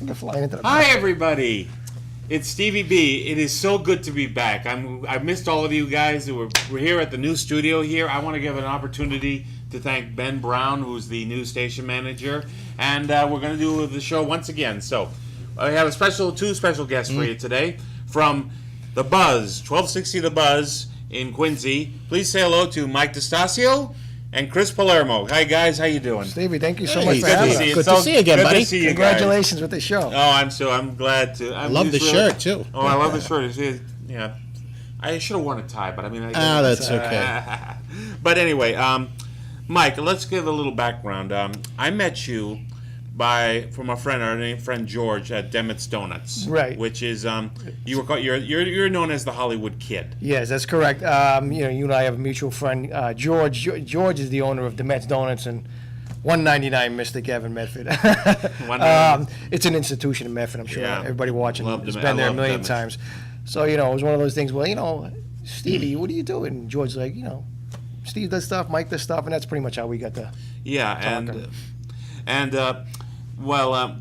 Hi, everybody. It's Stevie B. It is so good to be back. I missed all of you guys who were here at the new studio here. I want to give an opportunity to thank Ben Brown, who's the new station manager, and we're going to do the show once again. So I have two special guests for you today from The Buzz, 1260 The Buzz in Quincy. Please say hello to Mike DeStasio and Chris Palermo. Hi, guys. How you doing? Stevie, thank you so much for Good having to us. see you. Good to see you again, Good buddy. to see you Congratulations guys. with the show. I'm glad to. I love the shirt, too. Oh, I love the shirt. Yeah. I should have worn a tie, but I mean... That's okay. But anyway, Mike, let's give a little background. I met you from a friend, our friend George at Demet's Donuts. Right. Which is, you're known as the Hollywood Kid. Yes, that's correct. You and I have a mutual friend, George. George is the owner of Demet's Donuts and 199 Mystic Ave, Medford. It's an institution in Medford, I'm sure. Yeah. Everybody watching Love has Demet. been there a I love million Demet. times. So, it was one of those things, Stevie, what are you doing? And George's like, Steve does stuff, Mike does stuff, and that's pretty much how we got the Yeah, talking.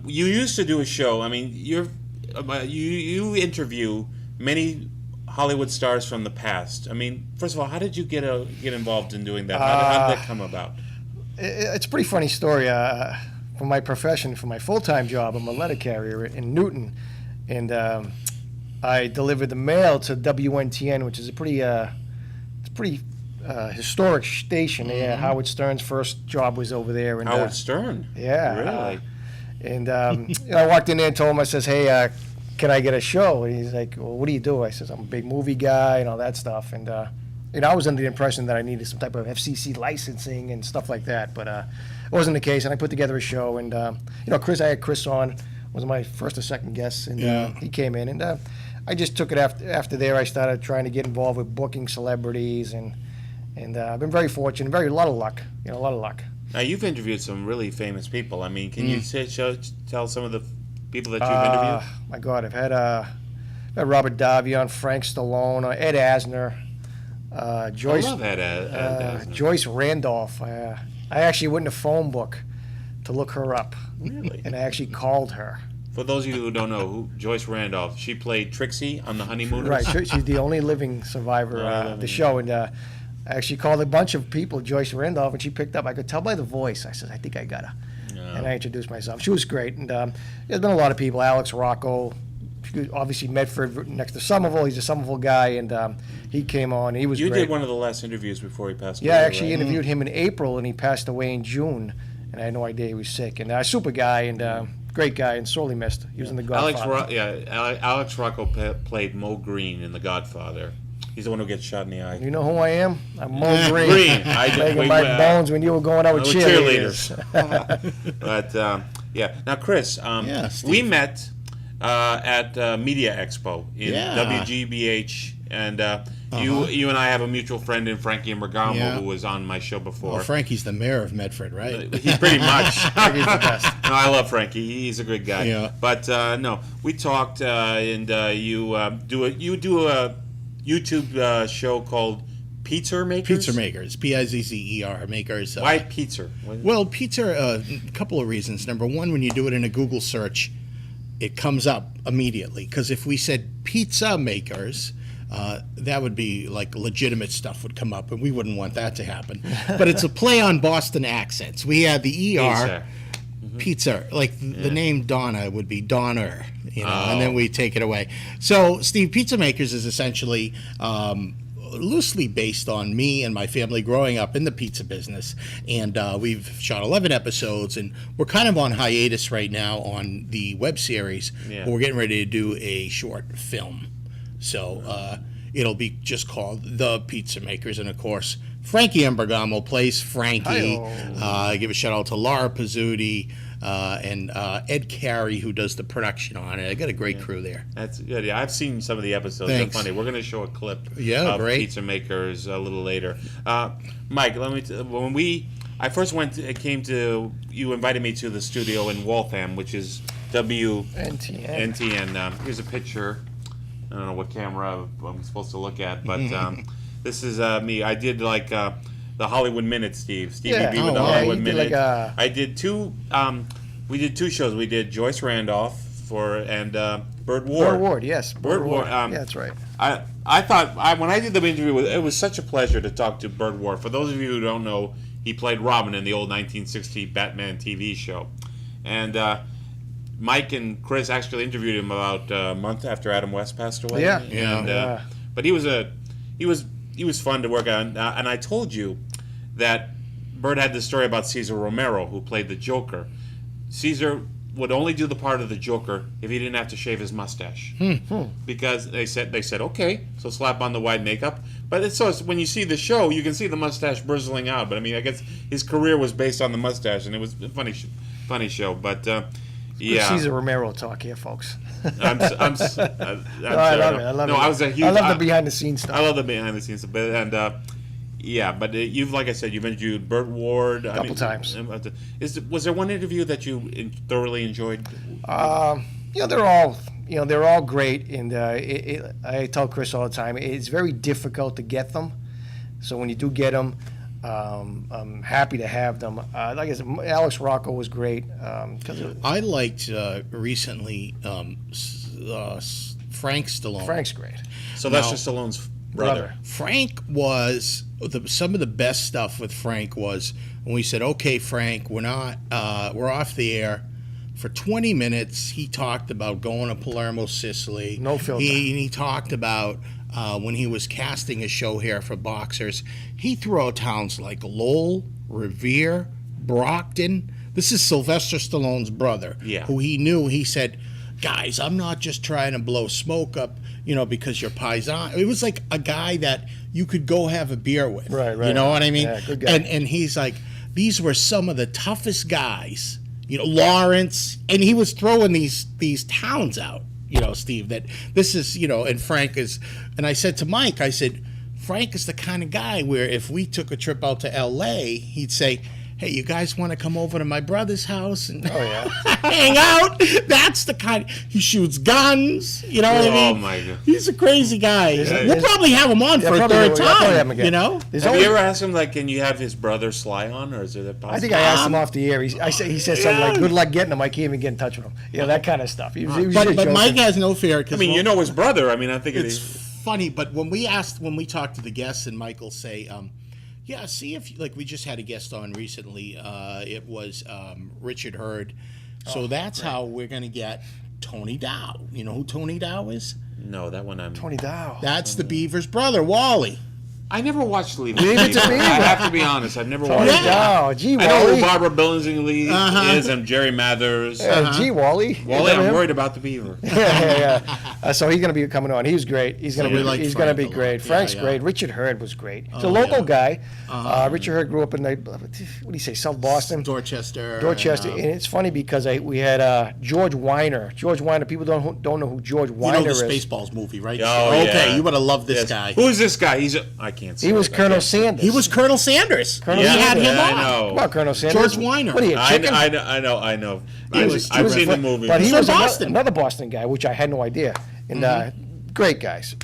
you used to do a show. I mean, you interview many Hollywood stars from the past. I mean, first of all, how did you get involved in doing that? How did that come about? It's a pretty funny story. For my profession, for my full-time job, I'm a letter carrier in Newton, and I delivered the mail to WNTN, which is a pretty historic station. Yeah, Howard Stern's first job was over there. And, Howard Stern? Yeah. Really? I walked in there and told him, I says, hey, can I get a show? And he's like, well, what do you do? I says, I'm a big movie guy and all that stuff. And, I was under the impression that I needed some type of FCC licensing and stuff like that, but it wasn't the case. And I put together a show. And, I had Chris on, was my first or second guest. And he came in. And I just took it after there. I started trying to get involved with booking celebrities. And I've been very fortunate, a lot of luck, a lot of luck. Now, you've interviewed some really famous people. I mean, can you tell some of the people that you've interviewed? My God, I've had Robert Davion, Frank Stallone, Ed Asner, Joyce. I love Ed Asner. Joyce Randolph. I actually went in a phone book to look her up. Really? And I actually called her. For those of you who don't know, Joyce Randolph, she played Trixie on The Honeymooners. Right, she's the only living survivor of the show. And I actually called a bunch of people, Joyce Randolph, and she picked up. I could tell by the voice. I said, I think I got her. And I introduced myself. She was great. And there's been a lot of people. Alex Rocco, obviously Medford next to Somerville. He's a Somerville guy, and he came on. He was You great. did one of the last interviews before he passed away. Yeah, I actually right? interviewed him in April, and he passed away in June. And I had no idea he was sick. And super guy and great guy and sorely missed. He was in The Godfather. Alex Rocco played Mo Green in The Godfather. He's the one who gets shot in the eye. You know who I am? I'm Mo Green. I did. Making my bones when you were going out with cheerleaders. But now Chris, we met at Media Expo in WGBH, and you and I have a mutual friend in Frankie Imbergamo who was on my show before. Well, Frankie's the mayor of Medford, right? He's pretty much. Frankie's the best. No, I love Frankie. He's a good guy. Yeah. But no, we talked, and you do a YouTube show called Pizza Makers. Pizza Makers, Pizzer Makers. Why pizza? Well, pizza, a couple of reasons. Number one, when you do it in a Google search, it comes up immediately. Because if we said Pizza Makers, that would be like legitimate stuff would come up, and we wouldn't want that to happen. But it's a play on Boston accents. We had the ER. Pizza, like the name Donna would be Donner, and then we take it away. So, Steve, Pizza Makers is essentially loosely based on me and my family growing up in the pizza business, and we've shot 11 episodes, and we're kind of on hiatus right now on the web series, but we're getting ready to do a short film. So it'll be just called The Pizza Makers, and of course, Frankie Imbergamo plays Frankie. Give a shout out to Laura Pizzuti and Ed Carey, who does the production on it. I got a great crew there. That's good. Yeah, I've seen some of the episodes. Thanks. They're funny. We're going to show a clip of great. Pizza Makers a little later. Mike, when I first came to, you invited me to the studio in Waltham, which is WNTN. Here's a picture. I don't know what camera I'm supposed to look at, but this is me. I did like the Hollywood Minute, Stevie B with the Hollywood Minute. I did two. We did two shows. We did Joyce Randolph and Burt Ward. Burt Ward, yes. Burt Ward. Yeah, that's right. I thought when I did the interview, it was such a pleasure to talk to Burt Ward. For those of you who don't know, he played Robin in the old 1960 Batman TV show, and Mike and Chris actually interviewed him about a month after Adam West passed away. Yeah. And, but he was fun to work on, and I told you that Burt had this story about Cesar Romero, who played the Joker. Cesar would only do the part of the Joker if he didn't have to shave his mustache, because they said okay, so slap on the white makeup. But when you see the show, you can see the mustache bristling out. But I mean, I guess his career was based on the mustache, and it was a funny show. But yeah, Cesar Romero talk here, folks. I love it. I love it. I was a huge. I love the behind the scenes stuff. I love the behind the scenes stuff, but you've, like I said, you've interviewed Burt Ward a couple times. Was there one interview that you thoroughly enjoyed? They're all great, and I tell Chris all the time, it's very difficult to get them. So when you do get them, I'm happy to have them. Like I said, Alex Rocco was great. I liked recently Frank Stallone. Frank's great. Sylvester Stallone's brother. Frank was some of the best stuff with Frank was when we said, "Okay, Frank, we're off the air." For 20 minutes, he talked about going to Palermo, Sicily. No filter. He talked about when he was casting a show here for boxers. He threw out towns like Lowell, Revere, Brockton. This is Sylvester Stallone's brother, who he knew. He said, "Guys, I'm not just trying to blow smoke up, because you're paisan." It was like a guy that you could go have a beer with. Right. You know what I mean? Yeah, good guy. And he's like, these were some of the toughest guys. Lawrence, and he was throwing these towns out, Steve, that this is, and Frank is, and I said to Mike, I said, Frank is the kind of guy where if we took a trip out to L.A., he'd say, "Hey, you guys want to come over to my brother's house and hang out?" That's the kind. He shoots guns. You know what I mean? Oh my God, he's a crazy guy. We'll probably have him on for a third time. Have you ever asked him can you have his brother Sly on, or is it possible? I think I asked him off the air. He said something like, "Good luck getting him. I can't even get in touch with him." That kind of stuff. He was but Mike has no fear. I mean, his brother. I mean, I think it's funny. But when we talked to the guests, and Michael say. Yeah, see if we just had a guest on recently. It was Richard Hurd. So that's how we're going to get Tony Dow. You know who Tony Dow is? No, that one Tony Dow. That's the Beaver's brother, Wally. I never watched Leave It to Beaver. I have to be honest. I've never watched Tony Dow. Gee, Wally. I know who Barbara Billingsley is and Jerry Mathers. Gee, Wally. Wally, I'm worried about the Beaver. So he's going to be coming on. He was great. He's going to be great. Frank's great. Richard Hurd was great. He's a local guy. Richard Hurd grew up in what do you say, South Boston? Dorchester. And it's funny because we had George Weiner. George Weiner. People don't know who George Weiner is. You know the Spaceballs movie, right? Oh, okay, you would have loved this guy. Who is this guy? I can't say. He was Colonel Sanders. He was Colonel Sanders. Colonel Sanders. had him on. I know. Come on, Colonel Sanders. George Weiner. What are you, chicken? I know. I've seen the movie. But he was Boston. another Boston guy, which I had no idea. And great guys.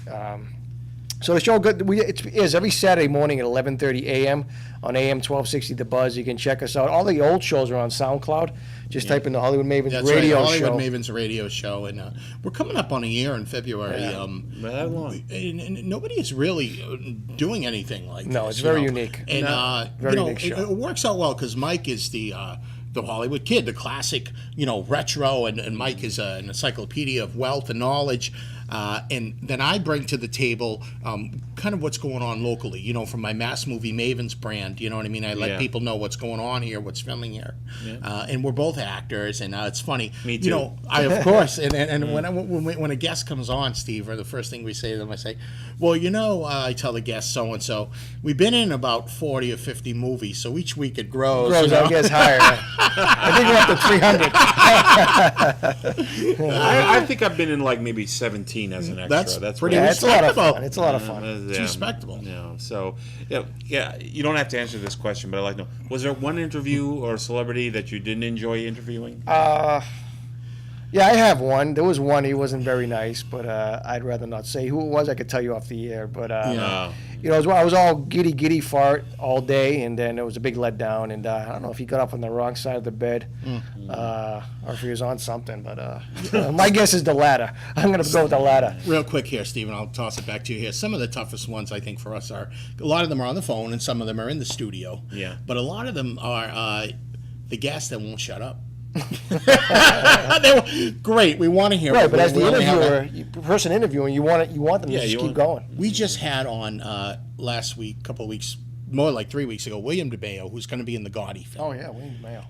So the show it is every Saturday morning at 11:30 a.m. on AM 1260 The Buzz. You can check us out. All the old shows are on SoundCloud. Just type in the Hollywood Mavens radio show. Hollywood Mavens radio show, and we're coming up on a year in February. That long. And nobody is really doing anything like this. No, it's very unique. And very unique show. It works out well because Mike is the Hollywood kid, the classic, retro, and Mike is an encyclopedia of wealth and knowledge. And then I bring to the table kind of what's going on locally, from my mass movie Mavens brand. You know what I mean? I let people know what's going on here, what's filming here. Yeah. And we're both actors, and it's funny. Me too. Of course. And when a guest comes on, Steve, or the first thing we say to them, I say, well, I tell the guest so-and-so, we've been in about 40 or 50 movies, so each week it grows. It gets higher. I think we're up to 300. I think I've been in maybe 17 as an extra. That's pretty it's a lot of respectable. fun. It's a lot of fun. It's respectable. So you don't have to answer this question, but I'd like to know, was there one interview or celebrity that you didn't enjoy interviewing? Yeah, I have one. There was one. He wasn't very nice, but I'd rather not say who it was. I could tell you off the air, but I was all giddy for it all day, and then it was a big letdown. And I don't know if he got up on the wrong side of the bed, or if he was on something. But my guess is the latter. I'm going to go with the latter. Real quick here, Stephen, I'll toss it back to you here. Some of the toughest ones, I think, for us are, a lot of them are on the phone, and some of them are in the studio. Yeah. But a lot of them are the guests that won't shut up. Great, we want to hear Right, it. but as the We only have interviewer, the person interviewing, you want them to just keep going. We just had on last week, couple of weeks, more like 3 weeks ago, William DeMeo, who's going to be in the Gotti film. Oh yeah, Wayne Mayo.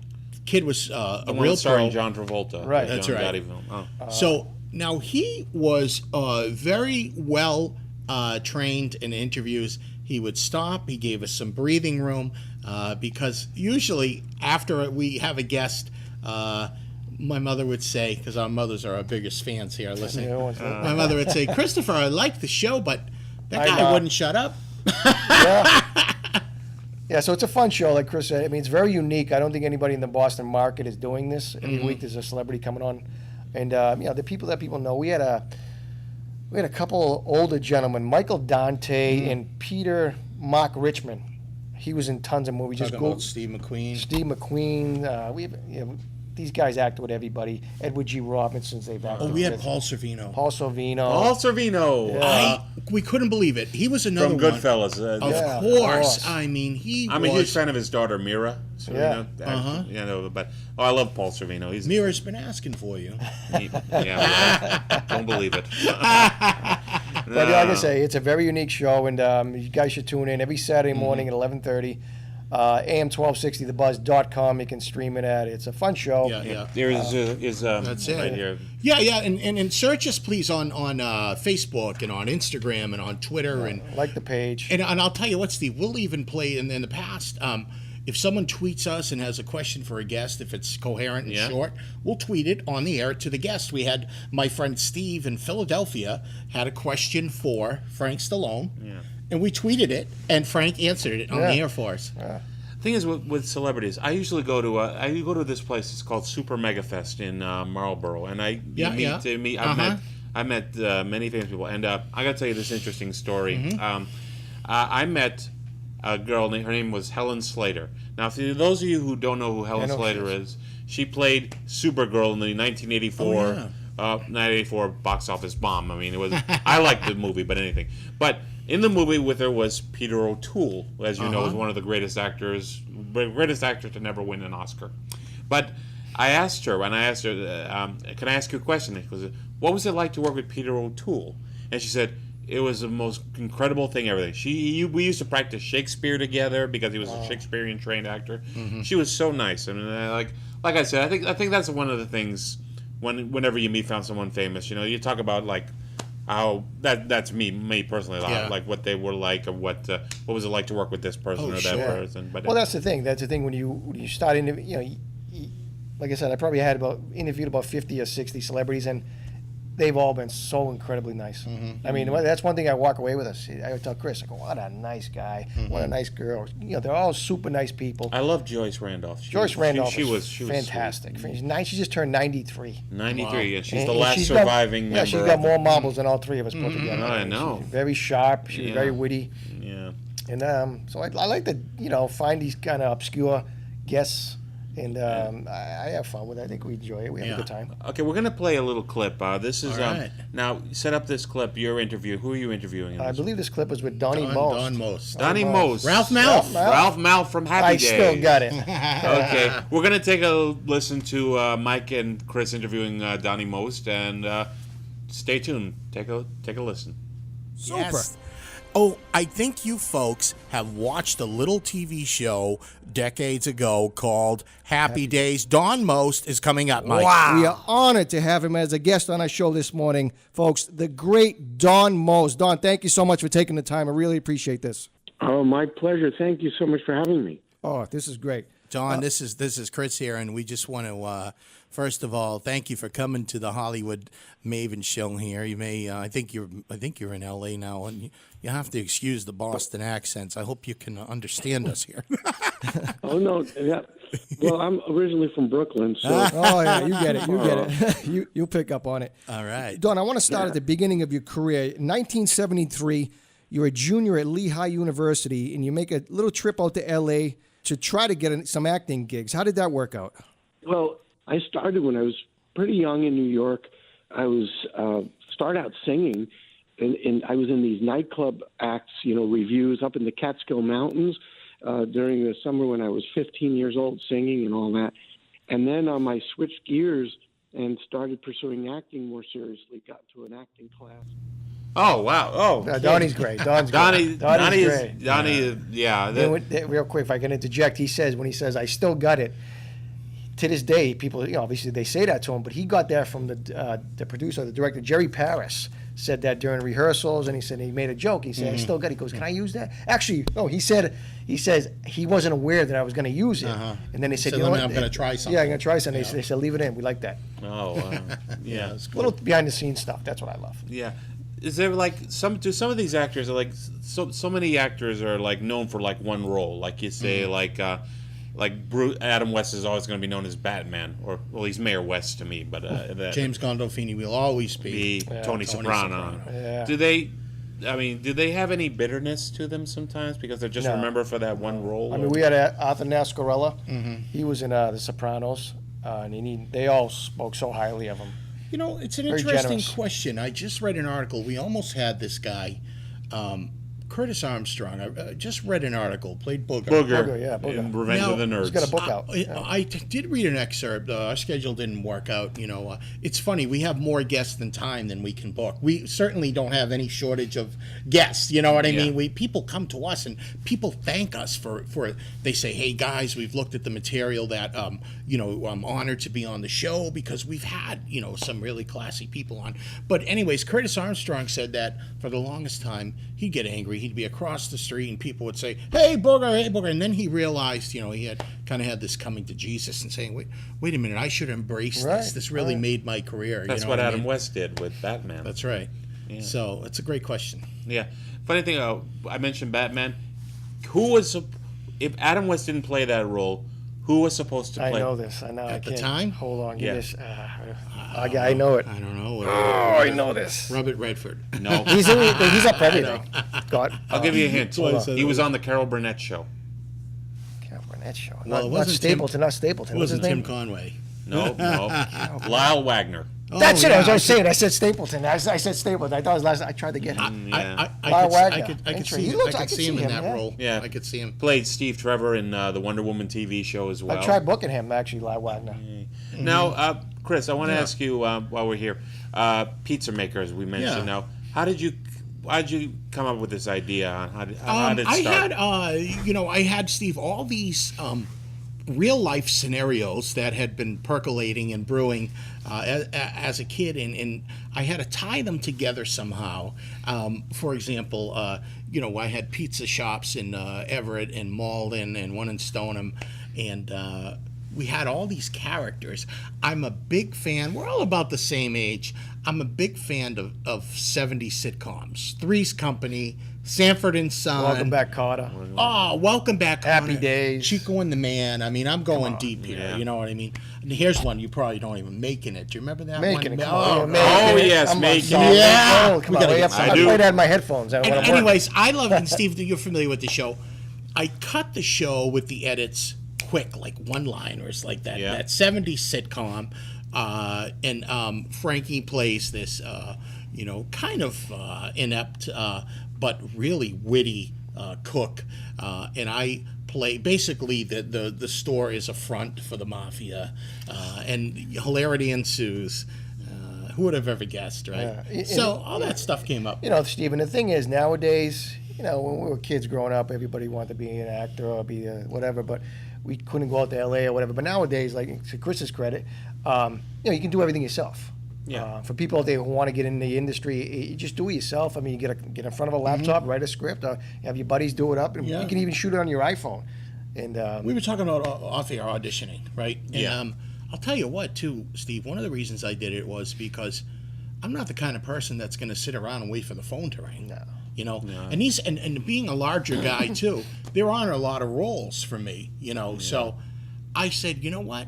Kid was a The one real starring pro. John Travolta. Right. That's John right. Gotti film. Oh. So now he was very well trained in interviews. He would stop. He gave us some breathing room because usually after we have a guest, my mother would say, because our mothers are our biggest fans here listening, my mother would say, Christopher, I like the show, but that guy wouldn't shut up. Yeah, so it's a fun show, like Chris said. I mean, it's very unique. I don't think anybody in the Boston market is doing this. Every week there's a celebrity coming on, and the people that people know. We had a couple older gentlemen, Michael Dante and Peter Mark Richmond. He was in tons of movies. Talking about Steve McQueen. Steve McQueen. We have, these guys act with everybody. Edward G. Robinson's they've acted We had with. Paul Sorvino. Paul Sorvino. Paul Sorvino. Yeah. We couldn't believe it. He was another From one. Goodfellas. Of Yeah, of course. course. I mean, he I'm a was. huge fan of his daughter, Mira Sorvino. Uh-huh. But I love Paul Sorvino. He's Mira's been asking for you. don't believe it. But like I say, it's a very unique show, and you guys should tune in every Saturday morning at 11:30. AM 1260 thebuzz.com. You can stream it at. It's a fun show. Yeah. There is That's it. right here. Yeah, and search us please on Facebook and on Instagram and on Twitter and Like the page. and I'll tell you what, Steve, we'll even play in the past. If someone tweets us and has a question for a guest, if it's coherent and short, we'll tweet it on the air to the guest. We had my friend Steve in Philadelphia had a question for Frank Stallone, and we tweeted it, and Frank answered it on the air for us. Thing is with celebrities, I usually go to this place. It's called Super Mega Fest in Marlboro, and I met many famous people, and I got to tell you this interesting story. I met a girl. Her name was Helen Slater. Now, for those of you who don't know who Helen Slater is, she played Supergirl in the 1984 box office bomb. I mean, it was. I liked the movie, but anything. But in the movie with her was Peter O'Toole, who, as you know, is one of the greatest actors to never win an Oscar. But I asked her, can I ask you a question? Because what was it like to work with Peter O'Toole? And she said, it was the most incredible thing ever. We used to practice Shakespeare together because he was a Shakespearean trained actor. She was so nice. I mean, like I said, I think that's one of the things whenever you meet someone famous, you talk about like how that's me personally, like what they were like, or what was it like to work with this person or that person. But Well, that's the thing. That's the thing when you start like I said, I probably interviewed about 50 or 60 celebrities, and they've all been so incredibly nice. I mean, that's one thing I walk away with us. I would tell Chris, I go, what a nice guy, what a nice girl. They're all super nice people. I love Joyce Randolph. She was fantastic. fantastic. She just turned 93. 93, and she's And the last she's surviving member. Yeah, she's got more marbles than all three of us put together. I know. She's very sharp. She was very witty. Yeah. And so I like to, find these kind of obscure guests. And I have fun with it. I think we enjoy it. We have a good time. Okay, we're going to play a little clip. This is All right. now set up this clip. Your interview. Who are you interviewing? I believe this clip was with Donnie Most. Don Most. Donnie Most. Ralph Malph. Ralph Malph from Happy I Days. still got it. Okay, we're going to take a listen to Mike and Chris interviewing Donnie Most, and stay tuned. Take a listen. Super. Yes. Oh, I think you folks have watched a little TV show decades ago called Happy Days. Don Most is coming up, Mike. Wow. We are honored to have him as a guest on our show this morning, folks. The great Don Most. Don, thank you so much for taking the time. I really appreciate this. Oh, my pleasure. Thank you so much for having me. Oh, this is great. Don, this is Chris here, and we just want to first of all thank you for coming to the Hollywood Mavens show here. You may I think you're in L.A. now, and you have to excuse the Boston accents. I hope you can understand us here. Oh no, yeah. Well, I'm originally from Brooklyn, so Oh yeah, you get it. You get it. You'll pick up on it. All right, Don, I want to start at the beginning of your career. In 1973, you're a junior at Lehigh University, and you make a little trip out to L.A. to try to get some acting gigs. How did that work out? Well, I started when I was pretty young in New York. I was started out singing, and I was in these nightclub acts, reviews up in the Catskill Mountains during the summer when I was 15 years old, singing and all that. And then I switched gears and started pursuing acting more seriously. Got to an acting class. Oh wow! Oh, Donnie's great. Donnie's Donnie great. is yeah. Real quick, if I can interject, he says I still got it. To this day, people, obviously they say that to him, but he got that from the producer, the director, Jerry Paris, said that during rehearsals, and he made a joke. He said, I still got it. He goes, can I use that? Actually, no, he says he wasn't aware that I was going to use it. And then they said, So you know then what? I'm gonna try something. Yeah, I'm going to try something. Yeah. They said, leave it in. We like that. Oh, yeah. It's A cool. little behind the scenes stuff. That's what I love. Yeah. Is there like some of these actors are like so many actors are like known for like one role, like you say like Adam West is always going to be known as Batman, or well, he's Mayor West to me, but James Gandolfini will always be. Tony Soprano. Yeah. Do they have any bitterness to them sometimes because they're just No. remembered for that one role? I mean, we had Arthur Nascarella. He was in The Sopranos, and they all spoke so highly of him. It's an Very interesting generous. question. I just read an article. We almost had this guy, Curtis Armstrong. I just read an article, played Booger. Booger, yeah, Booger. in Revenge Now, of the Nerds. He's got a book out. I did read an excerpt. Our schedule didn't work out. It's funny. We have more guests than time than we can book. We certainly don't have any shortage of guests. You know what I Yeah. mean? People come to us and people thank us for. They say, "Hey guys, we've looked at the material that I'm honored to be on the show because we've had some really classy people on." But anyways, Curtis Armstrong said that for the longest time he'd get angry. He'd be across the street and people would say, hey Booger, and then he realized he had kind of had this coming to Jesus and saying, wait a minute, I should embrace this. Right, This really right. made my career. That's you know what I Adam mean? West did with Batman. That's right. So it's a great question. Yeah. Funny thing, I mentioned Batman. If Adam West didn't play that role, who was supposed to play? I know this. I know. At the can't- time? Hold on. Give Yeah. this. I know it. I don't know. Oh, I know this. Robert Redford. No. He's up for everything. God. I'll give you a hint. why I said He it. was on the Carol Burnett show. Carol Burnett show. Well, it Not wasn't Stapleton. Not Stapleton. It What's his wasn't name? Tim Conway. No. Lyle Wagner. That's Oh, it. I was yeah, going to say it. I said Stapleton. I said Stapleton. I thought it was last. I tried to get him. Yeah. Lyle I Wagner. could He see, looks- I could see him in that yeah. role. Yeah. I could see him. Played Steve Trevor in the Wonder Woman TV show as well. I tried booking him, actually, Lyle Wagner. Now, Chris, I want to ask you while we're here, pizza makers we mentioned. Yeah. Now, how did you come up with this idea? How did it start? I had Steve all these real life scenarios that had been percolating and brewing as a kid, and I had to tie them together somehow. For example, I had pizza shops in Everett and Malden and one in Stoneham, and we had all these characters. I'm a big fan. We're all about the same age. I'm a big fan of 70s sitcoms. Three's Company, Sanford and Son. Welcome back, Carter. Oh, Welcome Back. Happy Connor. Days. Chico and the Man. I mean, I'm going deep here. Yeah. You know what I mean? And here's one you probably don't even Making It. Do you remember that Making one? it. Come Oh, on. oh, yes, I'm Making sorry. It. Yeah. Oh, come We on. gotta Wait get up. some- I I do. played that in my headphones. I And wanna work. anyways, I love, and Steve, you're familiar with the show. I cut the show with the edits quick, like one-liners, like that. Yeah. That 70s sitcom, and Frankie plays this, kind of inept, but really witty cook, and I play basically the store is a front for the mafia, and hilarity ensues. Who would have ever guessed, right? Yeah. So all that stuff came up. Stephen, the thing is, nowadays, when we were kids growing up, everybody wanted to be an actor or be whatever, but we couldn't go out to LA or whatever. But nowadays, like to Chris's credit, you can do everything yourself. Yeah. For people out there who want to get in the industry, you just do it yourself. I mean, you get in front of a laptop, write a script, or you have your buddies do it up, and Yeah. you can even shoot it on your iPhone. And We were talking about off-air auditioning, right? And, Yeah. I'll tell you what, too, Steve. One of the reasons I did it was because I'm not the kind of person that's going to sit around and wait for the phone to ring. No. And he's and being a larger guy too, there aren't a lot of roles for me. So I said, you know what?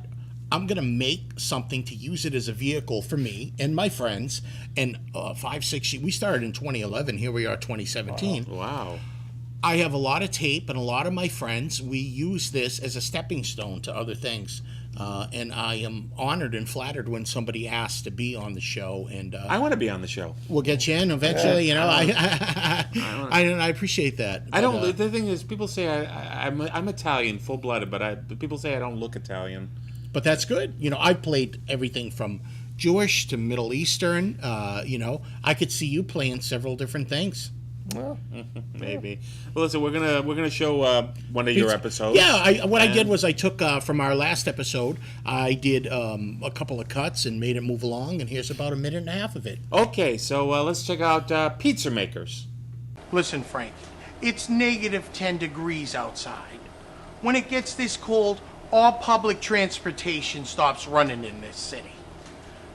I'm going to make something to use it as a vehicle for me and my friends. And 5, 6 years, we started in 2011. Here we are, 2017. Wow. I have a lot of tape, and a lot of my friends, we use this as a stepping stone to other things. And I am honored and flattered when somebody asks to be on the show. And I want to be on the show. we'll get you in eventually. I appreciate that. I don't. The thing is, people say I'm Italian, full blooded, but people say I don't look Italian. But that's good. I've played everything from Jewish to Middle Eastern. I could see you playing several different things. Well, Maybe. Well, listen, we're gonna show one of your episodes. Yeah, what I did was I took from our last episode, I did a couple of cuts and made it move along, and here's about a minute and a half of it. Okay, so let's check out Pizza Makers. Listen, Frank, it's negative 10 degrees outside. When it gets this cold, all public transportation stops running in this city.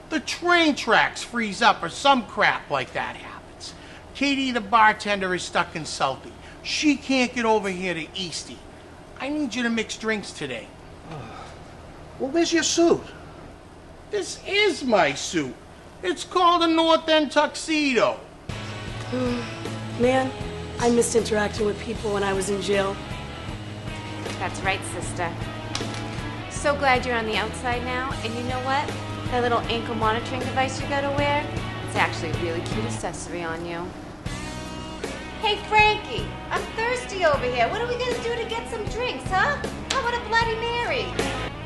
The train tracks freeze up or some crap like that happens. Katie, the bartender, is stuck in Southie. She can't get over here to Eastie. I need you to mix drinks today. Well, where's your suit? This is my suit. It's called a North End tuxedo. Man, I missed interacting with people when I was in jail. That's right, sister. So glad you're on the outside now, and you know what? That little ankle monitoring device you gotta wear, it's actually a really cute accessory on you. Hey, Frankie, I'm thirsty over here. What are we gonna do to get some drinks, huh? How about a Bloody Mary?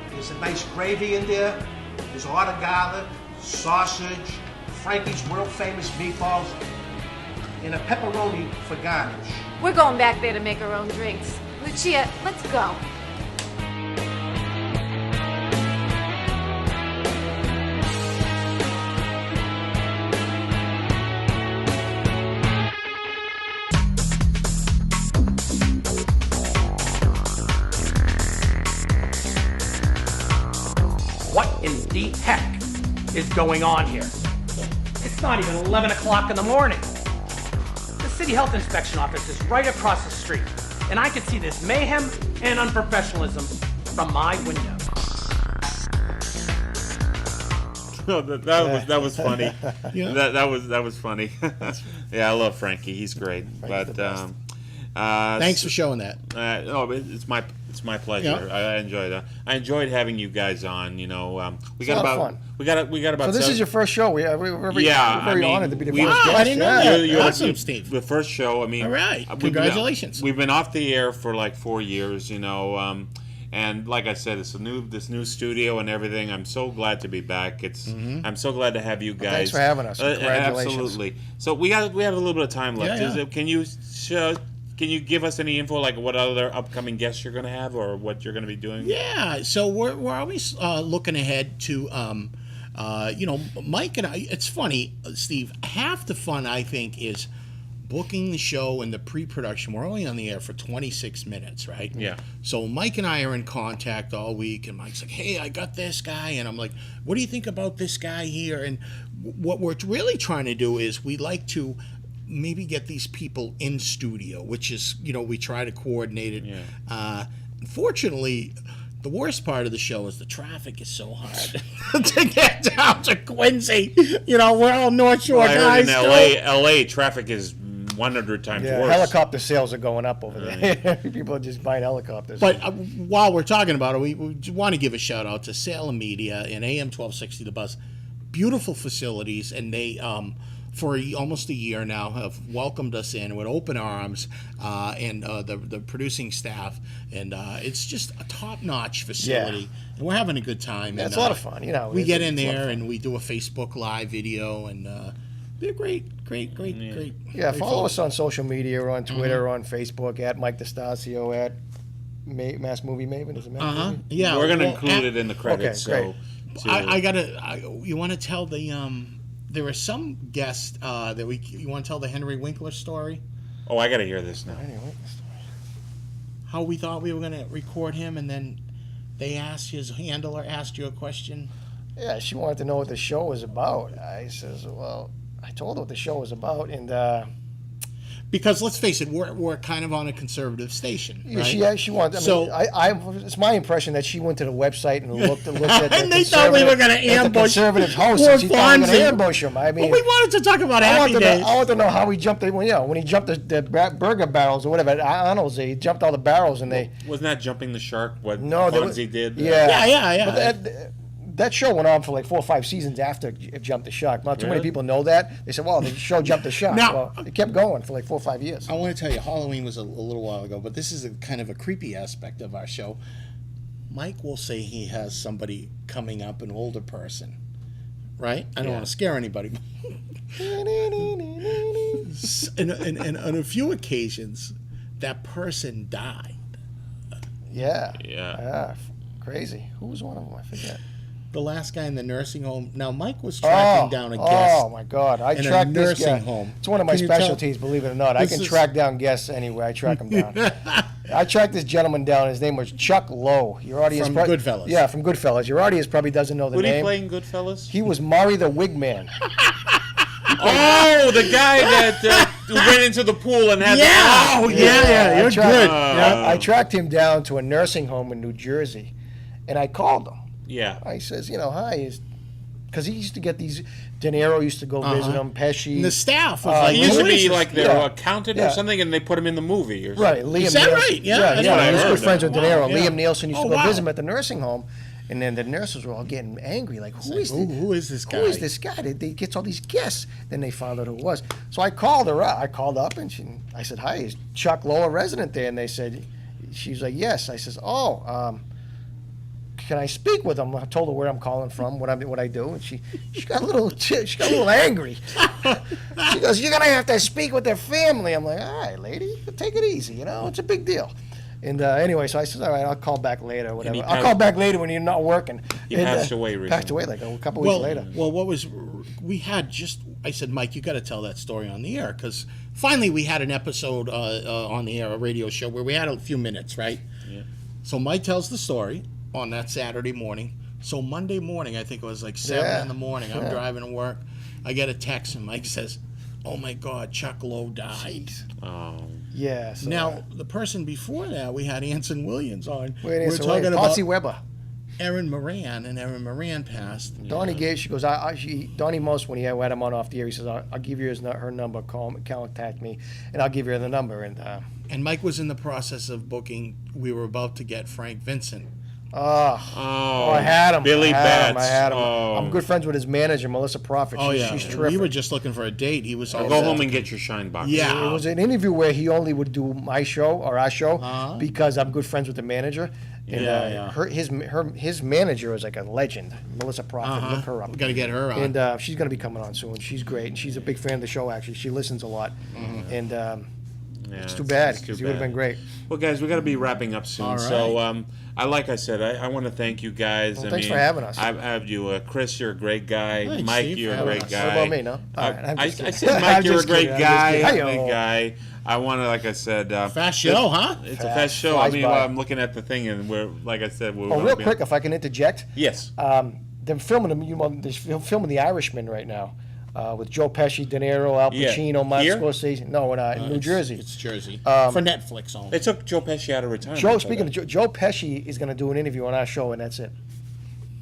There's a nice gravy in there. There's a lot of garlic, sausage, Frankie's world famous meatballs, and a pepperoni for garnish. We're going back there to make our own drinks. Lucia, let's go. What in the heck is going on here? It's not even 11 o'clock in the morning. The City Health Inspection Office is right across the street, and I can see this mayhem and unprofessionalism from my window. No, that was funny. Yeah. That was funny. Yeah, I love Frankie. He's great. But Thanks for showing that. It's my pleasure. Yeah. I enjoyed it. I enjoyed having you guys on. We It's got a lot of about fun. we got about. so this is your first show. We're very honored to be the first Wow, guest. I didn't know yeah. that. You're Awesome, Steve. The first show. I mean, All right. we've Congratulations. We've been off the air for like 4 years. And like I said, it's this new studio and everything. I'm so glad to be back. I'm so glad to have you guys. Thanks for having us. Congratulations. Absolutely. So we have a little bit of time left. Yeah, yeah. Can you give us any info, like what other upcoming guests you're going to have, or what you're going to be doing? Yeah, so we're always looking ahead to, Mike and I. It's funny, Steve. Half the fun, I think, is booking the show and the pre-production. We're only on the air for 26 minutes, right? Yeah. So Mike and I are in contact all week, and Mike's like, "Hey, I got this guy," and I'm like, "What do you think about this guy here?" And what we're really trying to do is we like to maybe get these people in studio, which is, we try to coordinate it. Yeah. Unfortunately, the worst part of the show is the traffic is so hard to get down to Quincy. We're all North Shore Well, I heard guys. in LA traffic is 100 times Yeah, worse. helicopter sales are going up over there. People are just buying helicopters. But while we're talking about it, we want to give a shout out to Salem Media and AM 1260 The Buzz. Beautiful facilities, and they for almost a year now have welcomed us in with open arms, and the producing staff, and it's just a top-notch facility. Yeah. And we're having a good time. Yeah, and, it's a lot of fun. We get it's in a lot of there fun. and we do a Facebook Live video, and they're great. Yeah, follow folks. us on social media. We're on Twitter, on Facebook, at Mike DeStasio, at Mass Movie Maven. Is it Mass Movie? Yeah, We're going to well, include it in the credits. Okay, so you want to tell the there were some guests you want to tell the Henry Winkler story? Oh, I got to hear this now. Anyway, How we thought we were going to record him, and then his handler asked you a question. yeah, she wanted to know what the show was about. I says, well, I told her what the show was about, and Because let's face it, we're kind of on a conservative station, right? She wants. So- It's my impression that she went to the website and looked at the And they thought we were gonna ambush conservative host. poor And she thought we were going Fonzie. to ambush him. I mean, Well, we wanted to talk about I Happy want, Days. I want to know how he jumped. When he jumped the burger barrels or whatever at Arnold's, he jumped all the barrels and they. Wasn't that jumping the shark? What No, they Fonzie did? Yeah, Yeah. But that show went on for like 4 or 5 seasons after it jumped the shark. Not too many Really? people know that. They said, "Well, the show jumped the shark." Now- Well, it kept going for like 4 or 5 years. I want to tell you, Halloween was a little while ago, but this is a kind of a creepy aspect of our show. Mike will say he has somebody coming up, an older person, right? I don't want to scare anybody. and on a few occasions, that person died. Yeah. Crazy. Who was one of them? I forget. The last guy in the nursing home. Now, Mike was tracking down a guest. Oh my God! I in a track this guy. nursing home. It's one of my Can you tell- specialties, believe it or not. I This can is- track down guests anywhere. I track them down. I tracked this gentleman down. His name was Chuck Lowe. Your audience From prob- Goodfellas. Yeah, from Goodfellas. Your audience probably doesn't know the Who did he name. play in Goodfellas? He was Maury the Wig Man. Oh, the guy that who went into the pool and had Yeah! the... Oh, yeah. You're good. I tracked him down to a nursing home in New Jersey, and I called him. Yeah. I says, hi, because he used to get these. De Niro used to go visit him. Pesci. And the staff was like, He used to be delicious. like their Yeah. accountant Yeah. or something, and they put him in the movie or something. Right, Liam Is that Nielsen. right? Yeah, yeah, that's yeah. what I He was heard. good friends with De Niro. Wow, yeah. Liam Nielsen used to Oh, go wow. visit him at the nursing home, and then the nurses were all getting angry, like, who is this? Who is this guy? Who is this guy? They gets all these guests. Then they found out who it was. So I called her up. I called up and I said, "Hi, is Chuck Lowe a resident there?" And they said, she was like, "Yes." I says, "Oh, can I speak with him?" I told her where I'm calling from, what I do, and she got a little angry. She goes, "You're gonna have to speak with their family." I'm like, "All right, lady, take it easy. It's a big deal." And anyway, so I said, "All right, I'll call back later, or whatever. he I'll call back later when you're not working." He And, passed away recently. Passed away like a couple weeks later. Well, I said, Mike, you got to tell that story on the air, because finally we had an episode on the air, a radio show, where we had a few minutes, right? Yeah. So Mike tells the story on that Saturday morning. So Monday morning, I think it was like 7 in the morning, I'm driving to work. I get a text, and Mike says, "Oh my God, Chuck Lowe died." Oh. Yeah. So Now, the person before that, we had Anson Williams on. we're talking about Patsy Weber. Erin Moran, and Erin Moran passed. Donnie gave. She goes. Donnie Most, when he had him on off the air, he says, "I'll give you her number. Contact me, and I'll give you the number." And Mike was in the process of booking. We were about to get Frank Vincent. Oh, I had him. Billy I Batts. had him. Oh. I'm good friends with his manager, Melissa Prophet. She's terrific. We were just looking for a date. He was all Go set. home and get your shine box. Yeah. It was an interview where he only would do my show or our show because I'm good friends with the manager. And his manager is like a legend, Melissa Prophet. Look her up. We got to get her on. And she's going to be coming on soon. She's great, and she's a big fan of the show. Actually, she listens a lot. And it's too bad because he would have been great. Well, guys, we got to be wrapping up soon. All right. So, like I said, I want to thank you guys. Well, thanks for having us. I have you, Chris. You're a great guy. Thanks, Mike, Steve, you're for a great having us. guy. What about me, no? All right, I'm I just kidding. said, Mike, I'm you're a just great kidding, I'm guy. just A kidding. big guy. I want to, like I said, Fast show, huh? It's a fast show. I flies mean, by. I'm looking at the thing, and we're, like I said, we're Oh, gonna real be- quick, if I can interject. Yes. They're filming they're filming The Irishman right now with Joe Pesci, De Niro, Al Yeah. Pacino, Martin Here? Scorsese. No, in New Jersey. It's Jersey. For Netflix only. They took Joe Pesci out of retirement. Speaking of Joe Pesci is going to do an interview on our show, and that's it.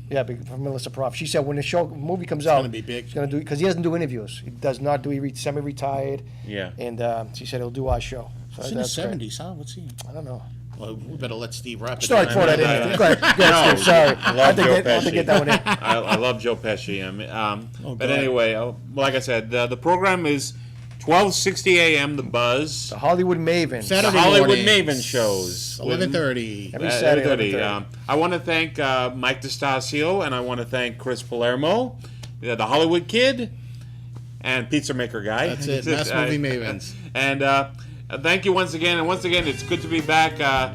Yeah, from Melissa Prof. She said when the movie comes out, gonna be big. He's going to do because he doesn't do interviews. He does not do. He's semi-retired. Yeah. And she said he'll do our show. So He's in his that's great. 70s, huh? What's he? I don't know. Well, we better let Steve wrap it. Sorry up. for that. no, interview. no. Go ahead, Steve. Sorry. I love Joe I had to Pesci. get that one in. I love Joe Pesci. But God. anyway, like I said, the program is 12:60 a.m. The Buzz. The Hollywood Mavens. Saturday The Hollywood mornings, Maven shows. 11:30. Every Saturday, 11:30. I want to thank Mike DeStasio, and I want to thank Chris Palermo, the Hollywood Kid, and Pizza Maker Guy. That's it. Mass Movie Mavens. And thank you once again. And once again, it's good to be back. I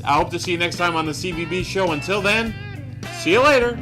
hope to see you next time on the CBB show. Until then, see you later.